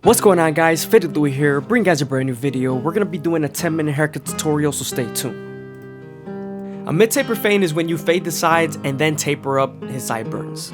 What's going on, guys? FadeitLuie here, bringing guys a brand new video. We're going to be doing a 10-minute haircut tutorial, so stay tuned. A mid-taper fade is when you fade the sides and then taper up his sideburns.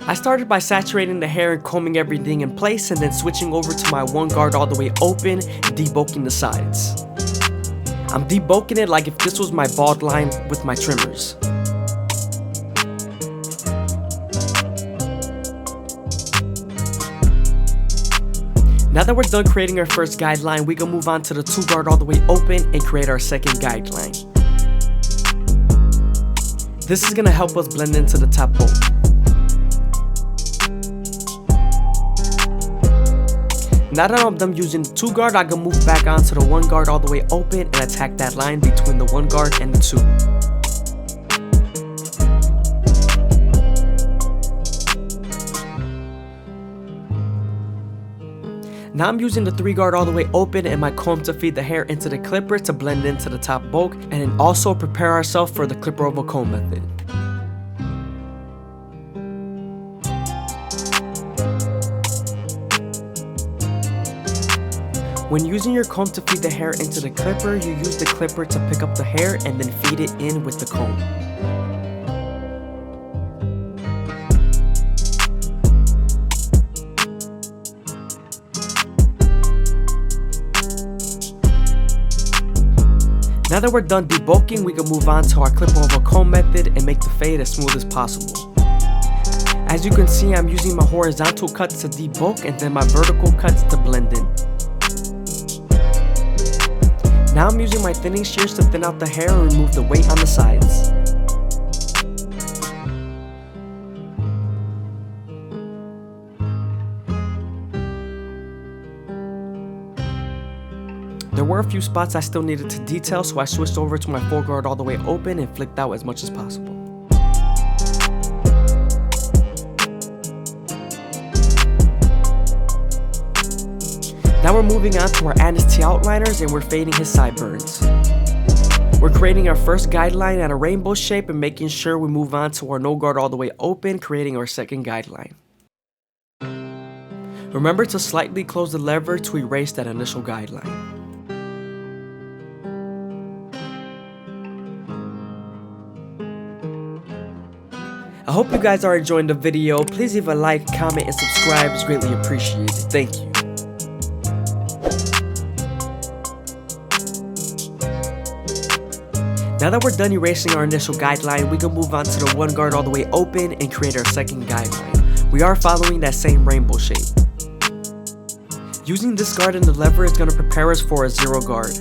I started by saturating the hair and combing everything in place, and then switching over to my one guard all the way open and debulking the sides. I'm debulking it like if this was my bald line with my trimmers. Now that we're done creating our first guideline, we can move on to the two guard all the way open and create our second guideline. This is going to help us blend into the top bolt. Now that I'm done using the two guard, I can move back onto the one guard all the way open and attack that line between the one guard and the two. Now I'm using the three guard all the way open and my comb to feed the hair into the clipper to blend into the top bulk, and then also prepare ourselves for the clipper over comb method. When using your comb to feed the hair into the clipper, you use the clipper to pick up the hair and then feed it in with the comb. Now that we're done debulking, we can move on to our clipper over comb method and make the fade as smooth as possible. As you can see, I'm using my horizontal cuts to debulk and then my vertical cuts to blend in. Now I'm using my thinning shears to thin out the hair and remove the weight on the sides. There were a few spots I still needed to detail, so I switched over to my full guard all the way open and flicked out as much as possible. Now we're moving on to our T outliners and we're fading his sideburns. We're creating our first guideline at a rainbow shape and making sure we move on to our no guard all the way open, creating our second guideline. Remember to slightly close the lever to erase that initial guideline. I hope you guys are enjoying the video. Please leave a like, comment, and subscribe. It's greatly appreciated. Thank you. Now that we're done erasing our initial guideline, we can move on to the one guard all the way open and create our second guideline. We are following that same rainbow shape. Using this guard and the lever is going to prepare us for a zero guard.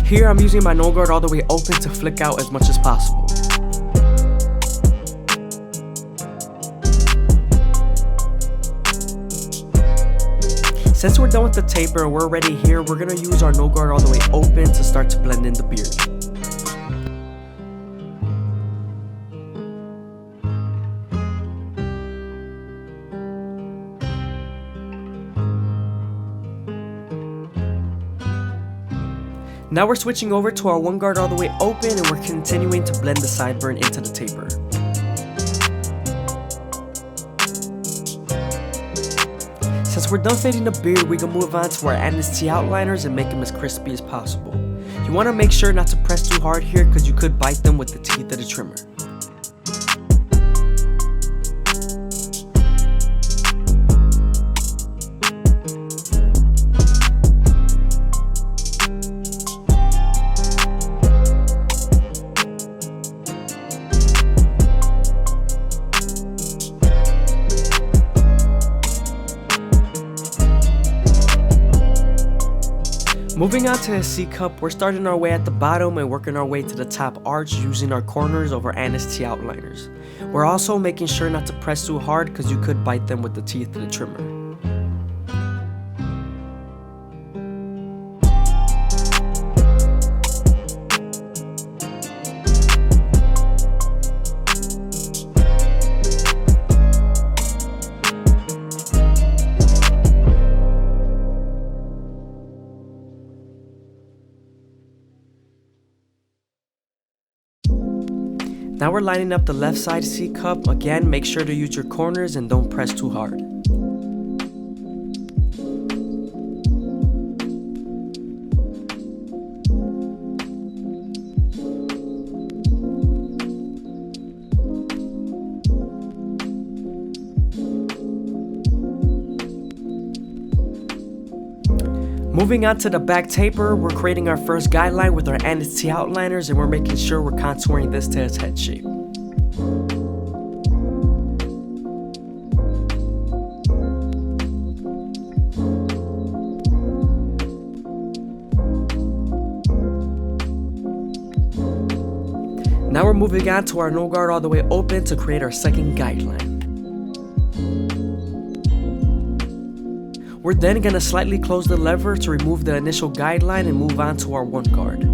Here I'm using my no guard all the way open to flick out as much as possible. Since we're done with the taper and we're already here, we're going to use our no guard all the way open to start to blend in the beard. Now we're switching over to our one guard all the way open and we're continuing to blend the sideburn into the taper. Since we're done fading the beard, we can move on to our T outliners and make them as crispy as possible. You want to make sure not to press too hard here because you could bite them with the teeth of the trimmer. Moving on to his C cup, we're starting our way at the bottom and working our way to the top arch using our corners of our T outliners. We're also making sure not to press too hard because you could bite them with the teeth of the trimmer. Now we're lining up the left side C cup. Again, make sure to use your corners and don't press too hard. Moving on to the back taper, we're creating our first guideline with our entity outliners, and we're making sure we're contouring this to its head shape. Now we're moving on to our no guard all the way open to create our second guideline. We're then going to slightly close the lever to remove the initial guideline and move on to our one guard.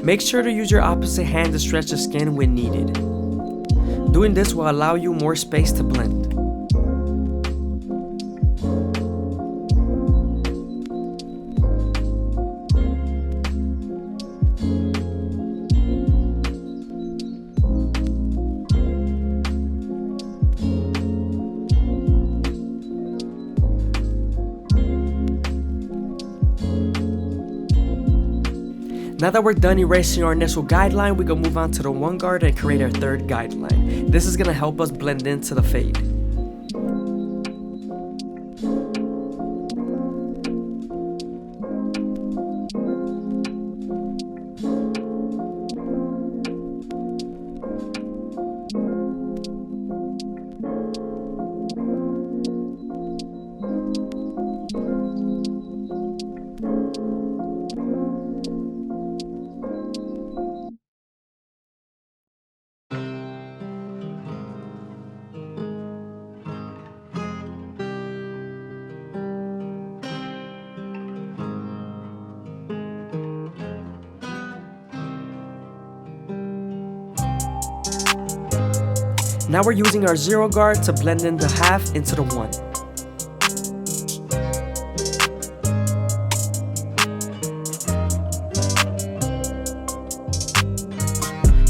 Make sure to use your opposite hand to stretch the skin when needed. Doing this will allow you more space to blend. Now that we're done erasing our initial guideline, we can move on to the one guard and create our third guideline. This is going to help us blend into the fade. Now we're using our zero guard to blend in the half into the one.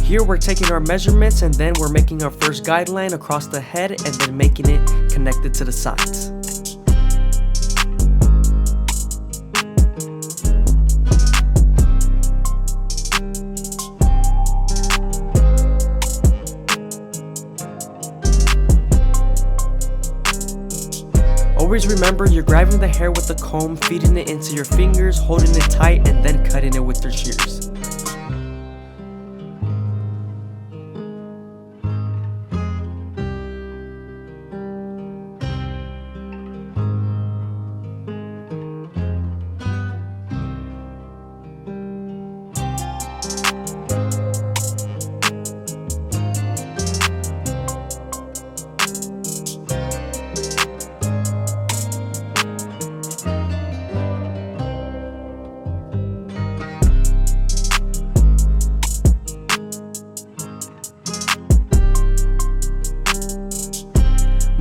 Here we're taking our measurements and then we're making our first guideline across the head and then making it connected to the sides. Always remember, you're grabbing the hair with the comb, feeding it into your fingers, holding it tight, and then cutting it with your shears.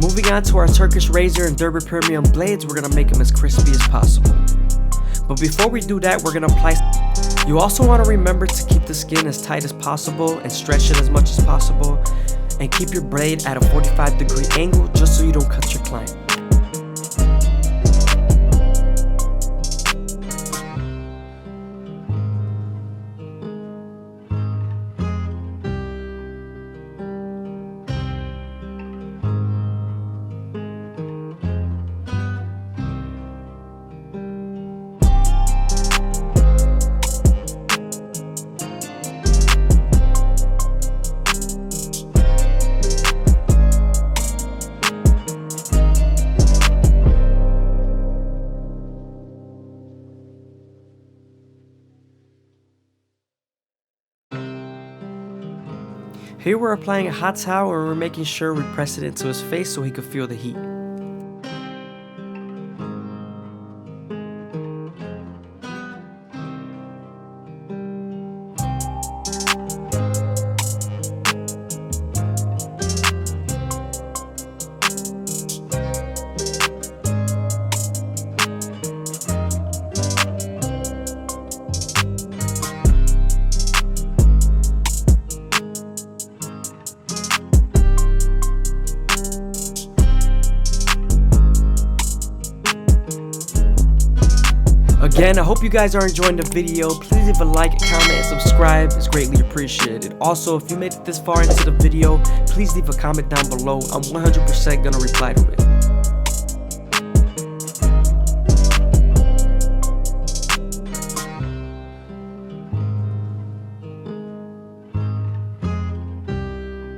Moving on to our Turkish razor and Derby Premium blades, we're going to make them as crispy as possible. But before we do that, we're going to apply. You also want to remember to keep the skin as tight as possible and stretch it as much as possible. And keep your blade at a 45-degree angle just so you don't cut your client. Here we're applying a hot towel and we're making sure we press it into his face so he could feel the heat. Again, I hope you guys are enjoying the video. Please leave a like, comment, and subscribe. It's greatly appreciated. Also, if you made it this far into the video, please leave a comment down below. I'm 100% gonna reply to it.